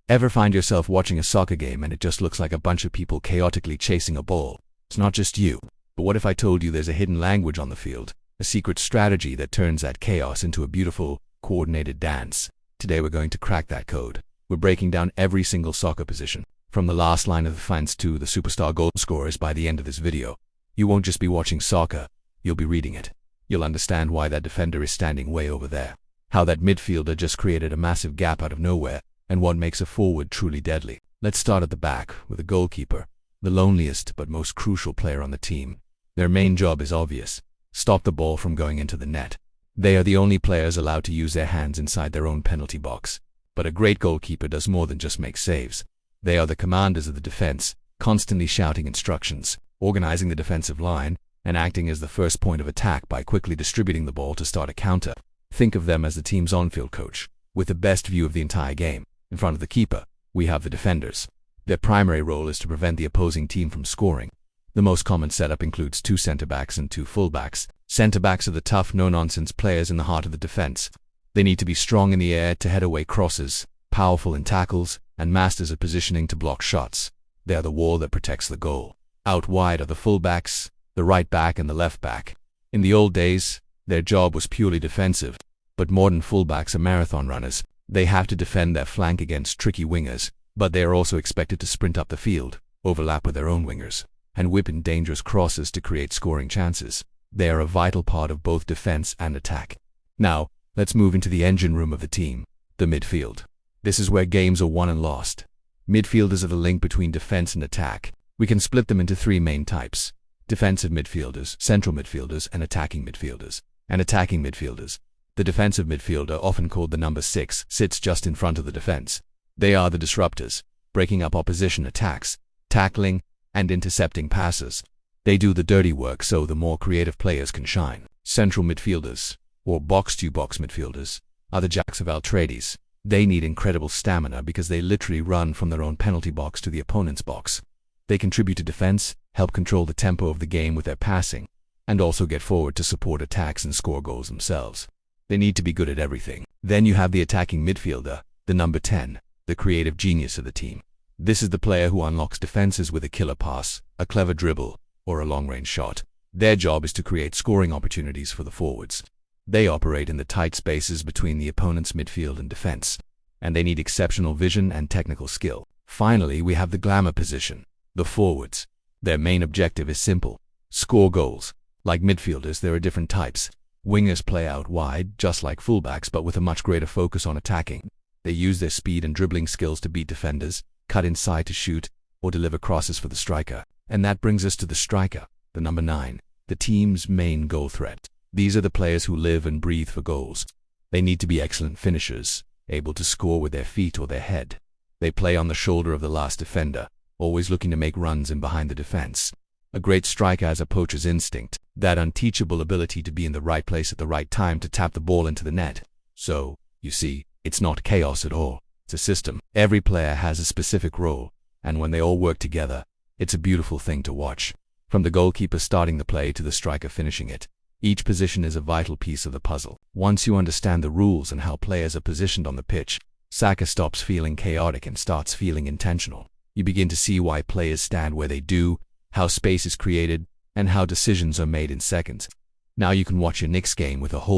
Ever find yourself watching a soccer game and it just looks like a bunch of people chaotically chasing a ball? It's not just you. But what if I told you there's a hidden language on the field, a secret strategy that turns that chaos into a beautiful, coordinated dance? Today we're going to crack that code. We're breaking down every single soccer position, from the last line of defense to the superstar goal scorers by the end of this video. You won't just be watching soccer, you'll be reading it. You'll understand why that defender is standing way over there, how that midfielder just created a massive gap out of nowhere, and what makes a forward truly deadly. Let's start at the back with the goalkeeper, the loneliest but most crucial player on the team. Their main job is obvious: stop the ball from going into the net. They are the only players allowed to use their hands inside their own penalty box. But a great goalkeeper does more than just make saves. They are the commanders of the defense, constantly shouting instructions, organizing the defensive line, and acting as the first point of attack by quickly distributing the ball to start a counter. Think of them as the team's on-field coach, with the best view of the entire game. In front of the keeper, we have the defenders. Their primary role is to prevent the opposing team from scoring. The most common setup includes 2 center-backs and 2 full-backs. Center-backs are the tough, no-nonsense players in the heart of the defense. They need to be strong in the air to head away crosses, powerful in tackles, and masters at positioning to block shots. They are the wall that protects the goal. Out wide are the full-backs, the right back and the left back. In the old days, their job was purely defensive, but modern full-backs are marathon runners. They have to defend their flank against tricky wingers, but they are also expected to sprint up the field, overlap with their own wingers, and whip in dangerous crosses to create scoring chances. They are a vital part of both defense and attack. Now, let's move into the engine room of the team, the midfield. This is where games are won and lost. Midfielders are the link between defense and attack. We can split them into 3 main types: defensive midfielders, central midfielders, and attacking midfielders. The defensive midfielder, often called the number 6, sits just in front of the defense. They are the disruptors, breaking up opposition attacks, tackling, and intercepting passes. They do the dirty work so the more creative players can shine. Central midfielders, or box-to-box midfielders, are the jacks of all trades. They need incredible stamina because they literally run from their own penalty box to the opponent's box. They contribute to defense, help control the tempo of the game with their passing, and also get forward to support attacks and score goals themselves. They need to be good at everything. Then you have the attacking midfielder, the number 10, the creative genius of the team. This is the player who unlocks defenses with a killer pass, a clever dribble, or a long-range shot. Their job is to create scoring opportunities for the forwards. They operate in the tight spaces between the opponent's midfield and defense, and they need exceptional vision and technical skill. Finally, we have the glamour position, the forwards. Their main objective is simple: score goals. Like midfielders, there are different types. Wingers play out wide, just like fullbacks, but with a much greater focus on attacking. They use their speed and dribbling skills to beat defenders, cut inside to shoot, or deliver crosses for the striker. And that brings us to the striker, the number 9, the team's main goal threat. These are the players who live and breathe for goals. They need to be excellent finishers, able to score with their feet or their head. They play on the shoulder of the last defender, always looking to make runs in behind the defense. A great striker has a poacher's instinct, that unteachable ability to be in the right place at the right time to tap the ball into the net. So, you see, it's not chaos at all. It's a system. Every player has a specific role, and when they all work together, it's a beautiful thing to watch. From the goalkeeper starting the play to the striker finishing it, each position is a vital piece of the puzzle. Once you understand the rules and how players are positioned on the pitch, soccer stops feeling chaotic and starts feeling intentional. You begin to see why players stand where they do, how space is created, and how decisions are made in seconds. Now you can watch your next game with a whole